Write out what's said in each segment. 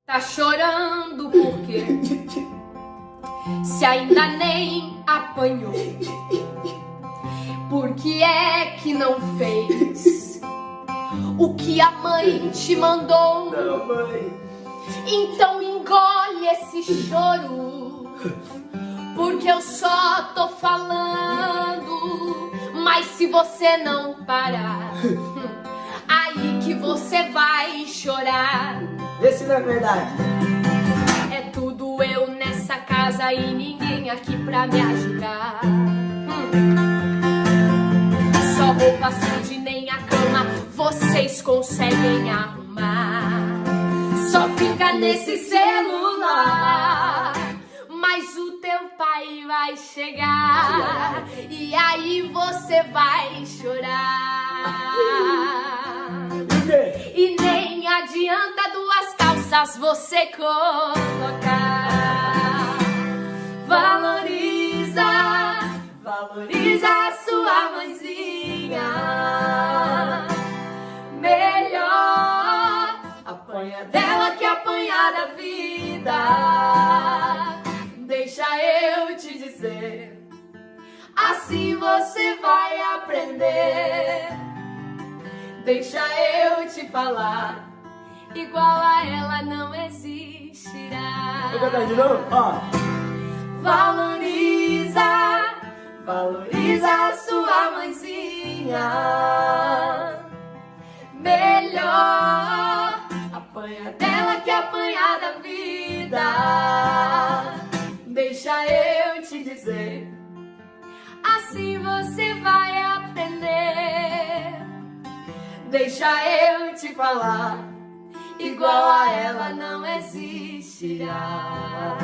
Tá chorando por quê? Se ainda nem apanhou, por que é que não fez o que a mãe te mandou? Não, mãe. Então engole esse choro, porque eu só tô falando. Mas se você não parar, aí que você vai chorar. Vê se não é verdade. É tudo eu nessa casa e ninguém aqui pra me ajudar. Só roupa suja e nem a cama vocês conseguem arrumar. Só fica nesse celular. Mas o teu pai vai chegar e aí você vai chorar. E nem adianta duas calças você colocar. Valoriza, valoriza a sua mãezinha. Melhor apanha dela que apanhar da vida. Deixa eu te dizer, assim você vai aprender. Deixa eu te falar, igual a ela não existirá. Vou cantar de novo? Ó. Valoriza, valoriza a sua mãezinha. Melhor apanha dela que apanhar da vida. Deixa eu te dizer, assim você vai aprender. Deixa eu te falar, igual a ela não existirá.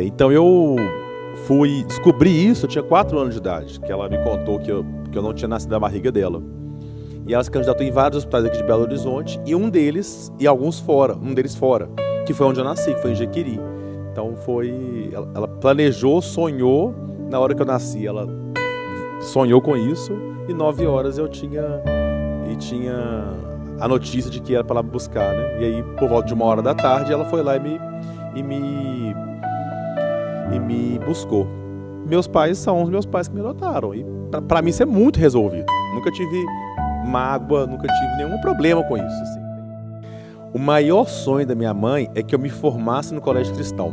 Então eu fui descobrir isso, eu tinha 4 anos de idade, que ela me contou que eu não tinha nascido na barriga dela. E ela se candidatou em vários hospitais aqui de Belo Horizonte, e um deles fora, que foi onde eu nasci, que foi em Jequiri. Então ela planejou, sonhou, na hora que eu nasci, ela sonhou com isso, e 9 horas eu tinha a notícia de que era para ela me buscar, né? E aí, por volta de 1h da tarde, ela foi lá e me buscou. Meus pais são os meus pais que me adotaram, e para mim isso é muito resolvido. Nunca tive mágoa, nunca tive nenhum problema com isso, assim. O maior sonho da minha mãe é que eu me formasse no colégio cristão.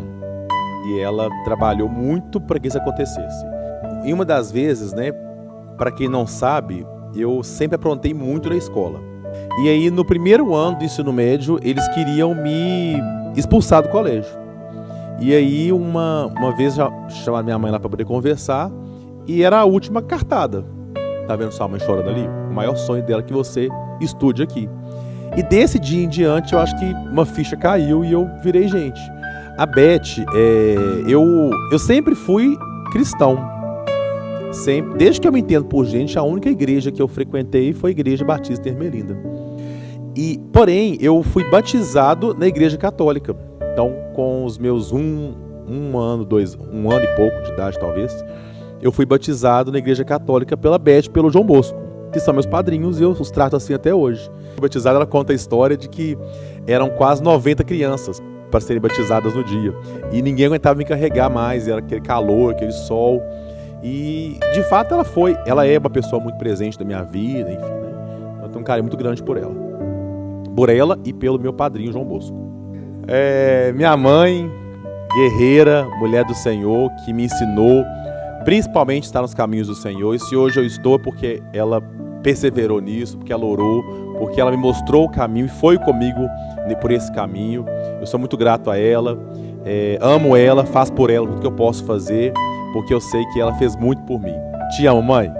E ela trabalhou muito para que isso acontecesse. E uma das vezes, né, para quem não sabe, eu sempre aprontei muito na escola. E aí, no primeiro ano do ensino médio, eles queriam me expulsar do colégio. E aí, uma vez, já chamaram minha mãe lá para poder conversar, e era a última cartada. Tá vendo sua mãe chorando ali? O maior sonho dela é que você estude aqui. E desse dia em diante, eu acho que uma ficha caiu e eu virei gente. A Beth, eu sempre fui cristão. Sempre, desde que eu me entendo por gente, a única igreja que eu frequentei foi a Igreja Batista em Ermelinda. Porém, eu fui batizado na Igreja Católica. Então, com os meus um ano e pouco de idade, talvez, eu fui batizado na Igreja Católica pela Beth e pelo João Bosco, que são meus padrinhos, e eu os trato assim até hoje. Batizada, ela conta a história de que eram quase 90 crianças para serem batizadas no dia. E ninguém aguentava me carregar mais, era aquele calor, aquele sol. E, de fato, ela é uma pessoa muito presente na minha vida, enfim, né? Eu tenho um carinho muito grande por ela. Por ela e pelo meu padrinho, João Bosco. Minha mãe, guerreira, mulher do Senhor, que me ensinou, principalmente, a estar nos caminhos do Senhor. E se hoje eu estou, é porque ela perseverou nisso, porque ela orou, porque ela me mostrou o caminho e foi comigo por esse caminho. Eu sou muito grato a ela, amo ela, faço por ela tudo que eu posso fazer, porque eu sei que ela fez muito por mim. Te amo, mãe.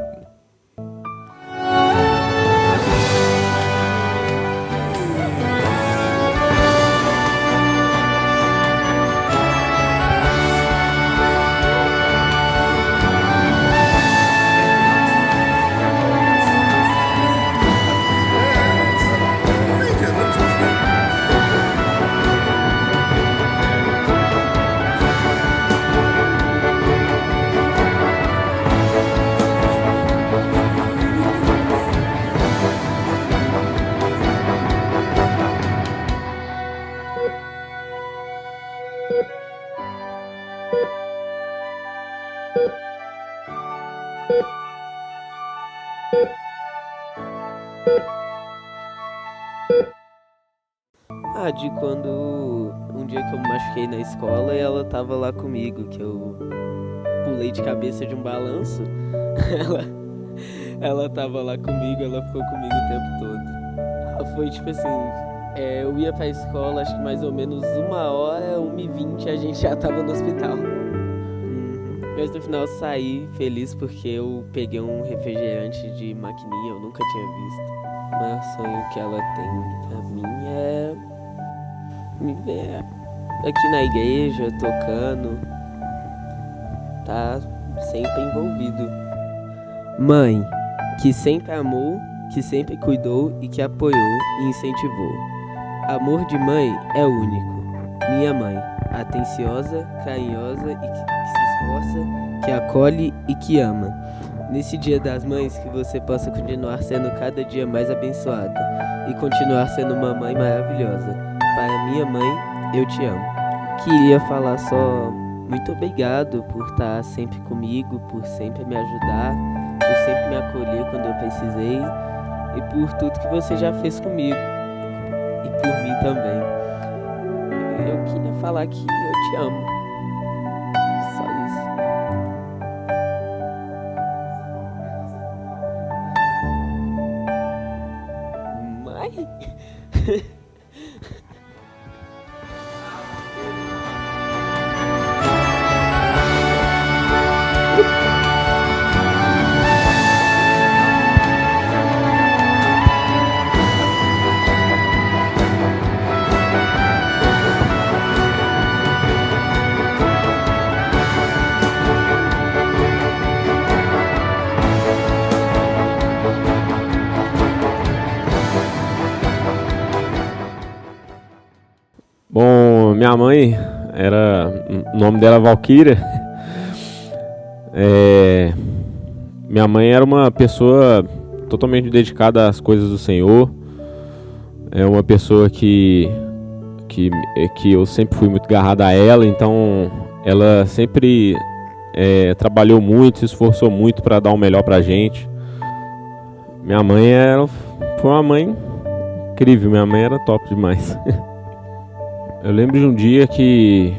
De quando um dia que eu me machuquei na escola e ela tava lá comigo, que eu pulei de cabeça de um balanço. Ela tava lá comigo, ela ficou comigo o tempo todo. Foi tipo assim, eu ia pra escola, acho que mais ou menos 1h, 1h20, a gente já tava no hospital. Mas no final eu saí feliz porque eu peguei um refrigerante de maquininha, eu nunca tinha visto. O maior sonho que ela tem pra mim é me ver aqui na igreja, tocando, tá sempre envolvido. Mãe, que sempre amou, que sempre cuidou e que apoiou e incentivou. Amor de mãe é único. Minha mãe, atenciosa, carinhosa e que se esforça, que acolhe e que ama. Nesse Dia das Mães, que você possa continuar sendo cada dia mais abençoada e continuar sendo uma mãe maravilhosa. Para minha mãe, eu te amo. Queria falar só muito obrigado por estar sempre comigo, por sempre me ajudar, por sempre me acolher quando eu precisei e por tudo que você já fez comigo e por mim também. Eu queria falar que eu te amo. Só isso. Mãe? Bom, minha mãe o nome dela é Valquíria. Minha mãe era uma pessoa totalmente dedicada às coisas do Senhor. É uma pessoa que eu sempre fui muito agarrado a ela, então ela sempre trabalhou muito, se esforçou muito para dar o melhor pra gente. Minha mãe foi uma mãe incrível, minha mãe era top demais. Eu lembro de um dia que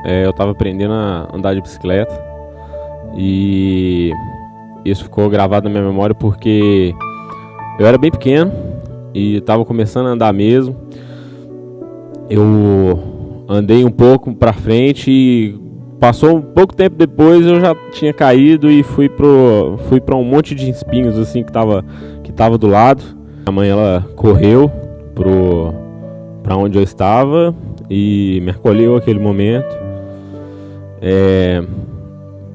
eu estava aprendendo a andar de bicicleta e isso ficou gravado na minha memória porque eu era bem pequeno e estava começando a andar mesmo. Eu andei um pouco para frente e passou um pouco tempo depois eu já tinha caído e fui para um monte de espinhos assim que tava do lado. A mãe ela correu para onde eu estava e me acolheu naquele momento,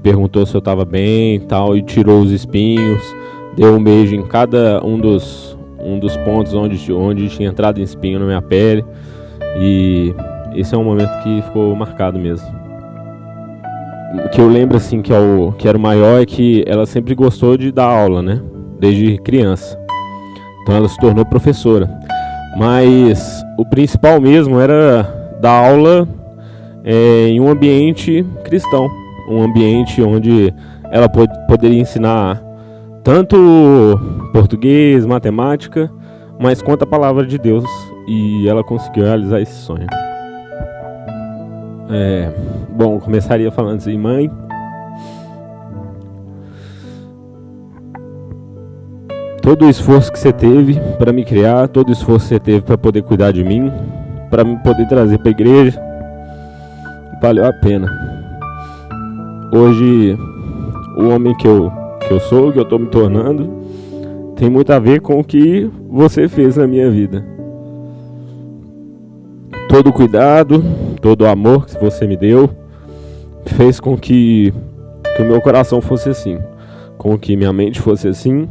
perguntou se eu estava bem e tal, e tirou os espinhos, deu um beijo em cada um dos pontos onde tinha entrado em espinho na minha pele, e esse é um momento que ficou marcado mesmo. O que eu lembro assim que era o maior é que ela sempre gostou de dar aula, né, desde criança, então ela se tornou professora, mas o principal mesmo era dar aula em um ambiente cristão, um ambiente onde ela poderia ensinar tanto português, matemática, mas quanto a palavra de Deus, e ela conseguiu realizar esse sonho. Bom, começaria falando assim: mãe, todo o esforço que você teve para me criar, todo o esforço que você teve para poder cuidar de mim, para me poder trazer para a igreja, valeu a pena. Hoje, o homem que eu sou, que eu estou me tornando, tem muito a ver com o que você fez na minha vida. Todo o cuidado, todo o amor que você me deu, fez com que o meu coração fosse assim, com que minha mente fosse assim,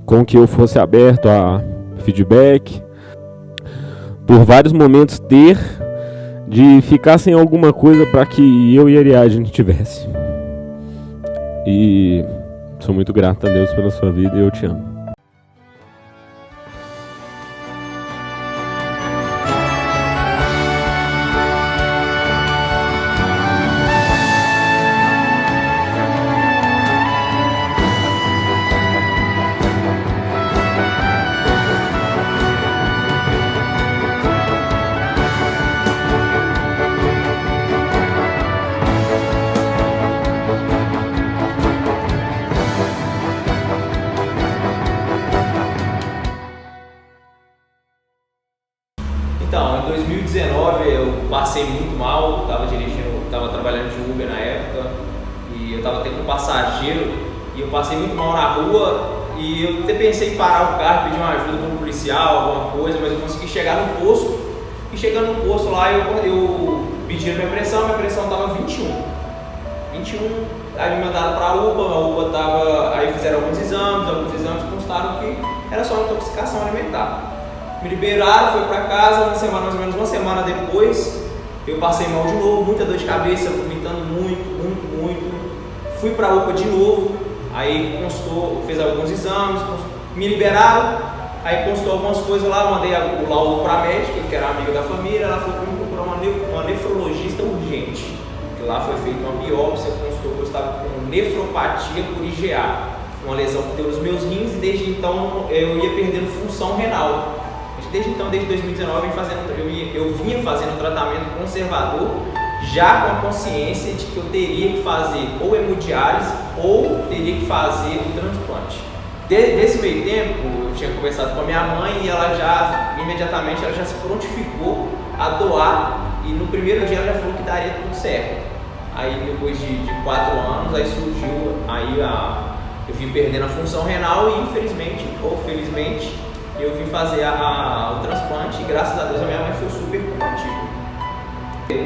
com que eu fosse aberto a feedback, por vários momentos de ficar sem alguma coisa para que eu e a Ariadne tivesse. E sou muito grato a Deus pela sua vida e eu te amo. Então, em 2019 eu passei muito mal, estava trabalhando de Uber na época e eu estava tendo um passageiro e eu passei muito mal na rua e eu até pensei em parar o carro, pedir uma ajuda para um policial, alguma coisa, mas eu consegui chegar no posto e chegando no posto lá eu pedi a minha pressão estava 21, aí me mandaram para a UPA tava, aí fizeram alguns exames constaram que era só intoxicação alimentar. Me liberaram, fui para casa, mais ou menos uma semana depois, eu passei mal de novo, muita dor de cabeça, vomitando muito. Fui para a UPA de novo, aí constou, fez alguns exames, me liberaram, aí constou algumas coisas lá, mandei o laudo para a médica, que era amiga da família, ela falou para me procurar uma nefrologista urgente. Que lá foi feita uma biópsia, constou que eu estava com nefropatia por IgA, uma lesão que deu nos meus rins e desde então eu ia perdendo função renal. Desde 2019, eu vinha fazendo tratamento conservador, já com a consciência de que eu teria que fazer ou hemodiálise ou teria que fazer o transplante. Desse meio tempo, eu tinha conversado com a minha mãe e ela imediatamente se prontificou a doar e no primeiro dia ela já falou que daria tudo certo. Aí depois de 4 anos, aí surgiu, eu vim perdendo a função renal e infelizmente ou felizmente, eu vim fazer o transplante e graças a Deus a minha mãe foi super combativa.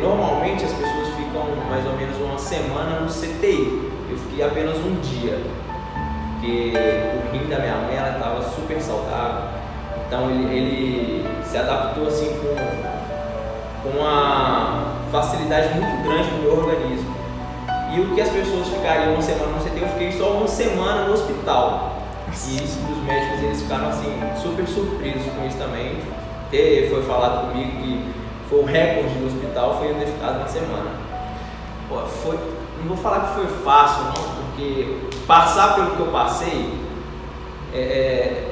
Normalmente as pessoas ficam mais ou menos uma semana no CTI, eu fiquei apenas um dia, porque o rim da minha mãe estava super saudável, então ele se adaptou assim com uma facilidade muito grande no meu organismo. E o que as pessoas ficariam uma semana no CTI, eu fiquei só uma semana no hospital. E isso, os médicos eles ficaram assim super surpresos com isso também. Foi falado comigo que foi o recorde do hospital, foi eu ter ficado uma semana. Pô, não vou falar que foi fácil não, porque passar pelo que eu passei é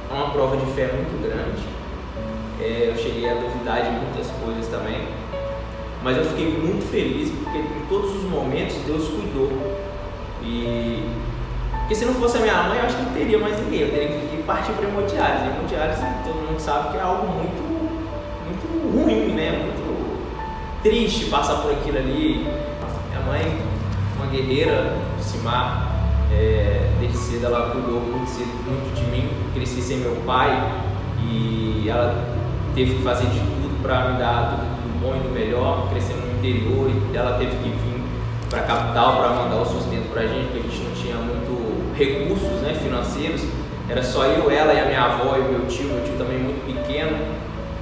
uma prova de fé muito grande. Eu cheguei a duvidar de muitas coisas também, mas eu fiquei muito feliz porque em todos os momentos Deus cuidou. Porque se não fosse a minha mãe, eu acho que não teria mais ninguém, eu teria que partir para hemodiálise. Hemodiálise, todo mundo sabe que é algo muito ruim, né? Muito triste passar por aquilo ali. Minha mãe, uma guerreira, Simar, desde cedo ela cuidou muito de mim, cresci sem meu pai e ela teve que fazer de tudo para me dar tudo do bom e do melhor, crescendo no interior e ela teve que vir para a capital para mandar o sustento para a gente, porque a gente não tinha muito recursos, né, financeiros, era só eu, ela e a minha avó e o meu tio também muito pequeno.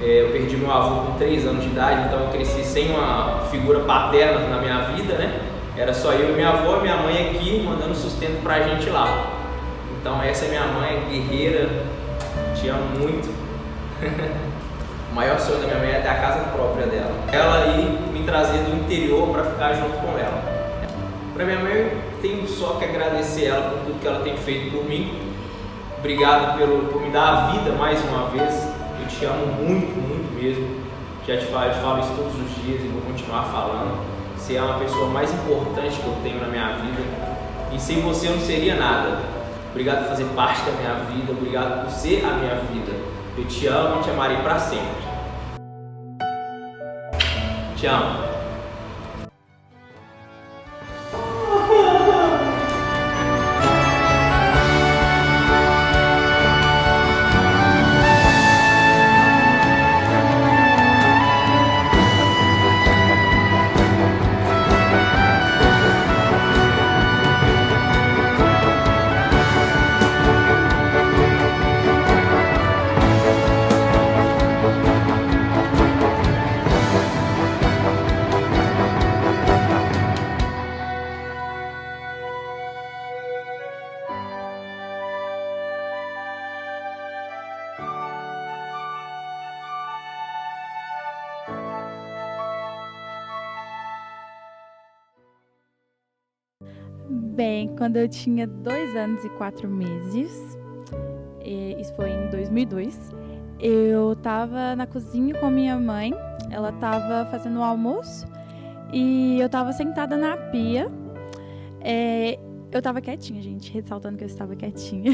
Eu perdi meu avô com 3 anos de idade, então eu cresci sem uma figura paterna na minha vida, né? Era só eu e minha avó e minha mãe aqui mandando sustento pra gente lá. Então essa é minha mãe, guerreira, te amo muito. O maior sonho da minha mãe é ter a casa própria dela. Ela ir me trazer do interior para ficar junto com ela. Para minha mãe, eu tenho só que agradecer ela por tudo que ela tem feito por mim. Obrigado por me dar a vida mais uma vez. Eu te amo muito, muito mesmo. Já te falo isso todos os dias e vou continuar falando. Você é uma pessoa mais importante que eu tenho na minha vida. E sem você eu não seria nada. Obrigado por fazer parte da minha vida. Obrigado por ser a minha vida. Eu te amo e te amarei para sempre. Te amo. Bem, quando eu tinha 2 anos e 4 meses, isso foi em 2002, eu estava na cozinha com minha mãe, ela estava fazendo o almoço e eu estava sentada na pia. eu tava quietinha, gente, ressaltando que eu estava quietinha,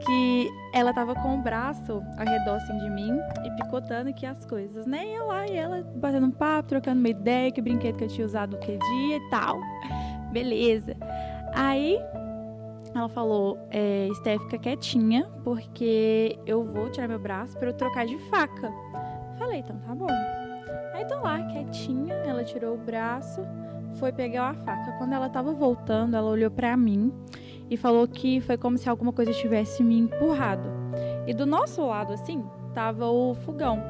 que ela tava com o braço ao redor, assim, de mim e picotando aqui as coisas, né? E eu lá, e ela batendo um papo, trocando uma ideia, que brinquedo que eu tinha usado aquele dia e tal. Beleza. Aí, ela falou, Steph, fica quietinha, porque eu vou tirar meu braço pra eu trocar de faca. Falei, então tá bom. Aí tô lá, quietinha, ela tirou o braço, foi pegar a faca. Quando ela tava voltando, ela olhou pra mim e falou que foi como se alguma coisa tivesse me empurrado. E do nosso lado, assim, tava o fogão.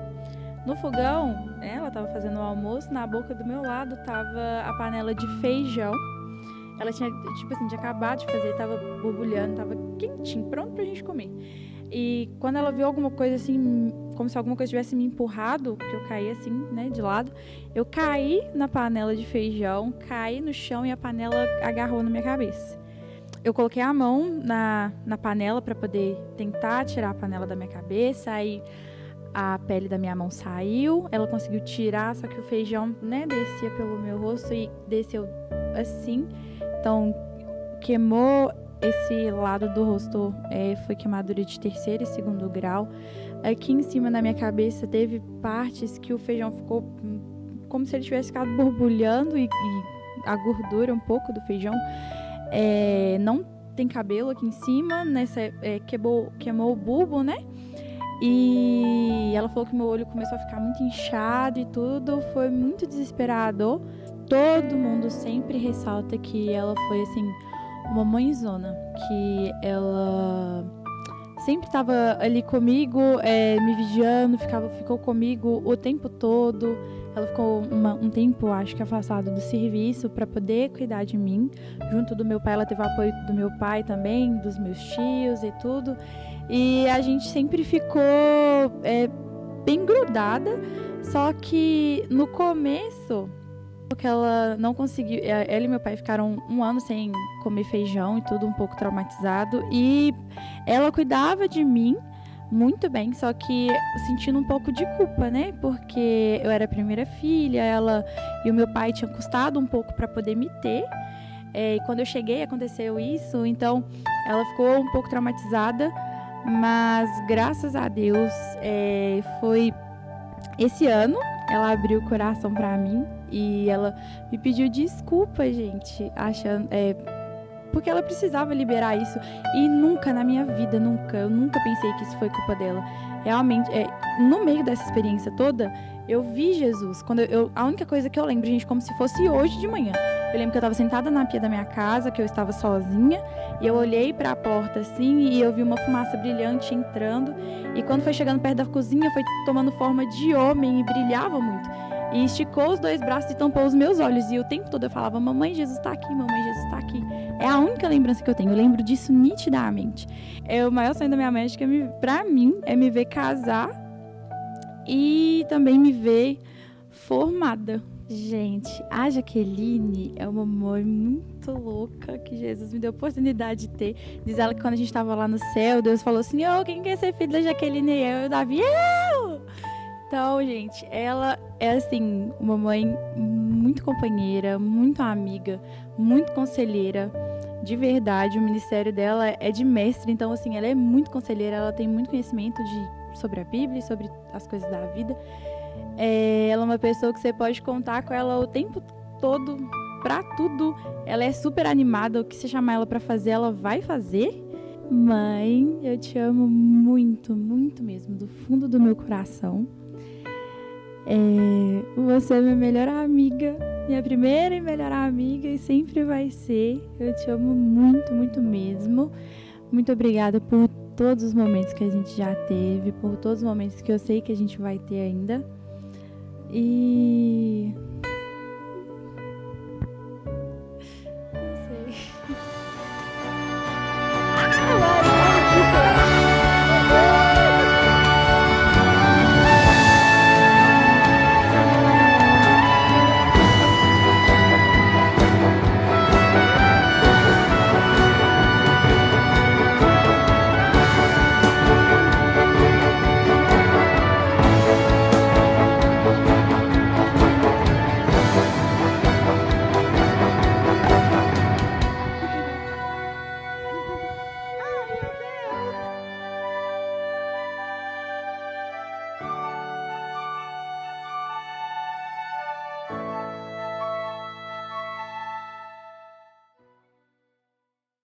No fogão, ela tava fazendo o almoço, na boca do meu lado tava a panela de feijão. Ela tinha, tipo assim, tinha acabado de fazer, tava borbulhando, tava quentinho, pronto pra gente comer. E quando ela viu alguma coisa assim, como se alguma coisa tivesse me empurrado, que eu caí assim, né, de lado, eu caí na panela de feijão, caí no chão e a panela agarrou na minha cabeça. Eu coloquei a mão na panela para poder tentar tirar a panela da minha cabeça, aí a pele da minha mão saiu, ela conseguiu tirar, só que o feijão, né, descia pelo meu rosto e desceu assim, então queimou esse lado do rosto, foi queimadura de 3º e 2º grau. Aqui em cima na minha cabeça teve partes que o feijão ficou como se ele tivesse ficado borbulhando e a gordura um pouco do feijão. Não tem cabelo aqui em cima, queimou o bulbo, né? E ela falou que meu olho começou a ficar muito inchado e tudo, foi muito desesperador. Todo mundo sempre ressalta que ela foi assim, uma mãezona, que ela sempre estava ali comigo, me vigiando, ficou comigo o tempo todo. Ela ficou um tempo, acho que afastada do serviço para poder cuidar de mim. Junto do meu pai, ela teve o apoio do meu pai também, dos meus tios e tudo. E a gente sempre ficou bem grudada, só que no começo, porque ela não conseguiu, ela e meu pai ficaram 1 ano sem comer feijão e tudo, um pouco traumatizado, e ela cuidava de mim muito bem, só que sentindo um pouco de culpa, né, porque eu era a primeira filha, ela e o meu pai tinham custado um pouco para poder me ter, e quando eu cheguei aconteceu isso, então ela ficou um pouco traumatizada, mas graças a Deus foi esse ano, ela abriu o coração para mim e ela me pediu desculpa, gente, achando, porque ela precisava liberar isso e nunca na minha vida, eu nunca pensei que isso foi culpa dela. Realmente, no meio dessa experiência toda, eu vi Jesus. A única coisa que eu lembro, gente, como se fosse hoje de manhã. Eu lembro que eu estava sentada na pia da minha casa, que eu estava sozinha, e eu olhei para a porta assim e eu vi uma fumaça brilhante entrando. E quando foi chegando perto da cozinha, foi tomando forma de homem e brilhava muito. E esticou os 2 braços e tampou os meus olhos. E o tempo todo eu falava, mamãe, Jesus está aqui, mamãe, Jesus está aqui. É a única lembrança que eu tenho. Eu lembro disso nitidamente. O maior sonho da minha mãe, acho que pra mim, é me ver casar e também me ver formada. Gente, a Jaqueline é uma mãe muito louca que Jesus me deu a oportunidade de ter. Diz ela que quando a gente estava lá no céu, Deus falou assim, quem quer ser filho da Jaqueline? E eu, Davi, eu! Então, gente, ela é, assim, uma mãe muito companheira, muito amiga, muito conselheira, de verdade. O ministério dela é de mestre, então, assim, ela é muito conselheira, ela tem muito conhecimento sobre a Bíblia e sobre as coisas da vida. Ela é uma pessoa que você pode contar com ela o tempo todo, pra tudo. Ela é super animada, o que você chamar ela pra fazer, ela vai fazer. Mãe, eu te amo muito, muito mesmo, do fundo do meu coração. Você é minha melhor amiga, minha primeira e melhor amiga, e sempre vai ser. Eu te amo muito, muito mesmo. Muito obrigada por todos os momentos que a gente já teve, por todos os momentos que eu sei que a gente vai ter ainda. E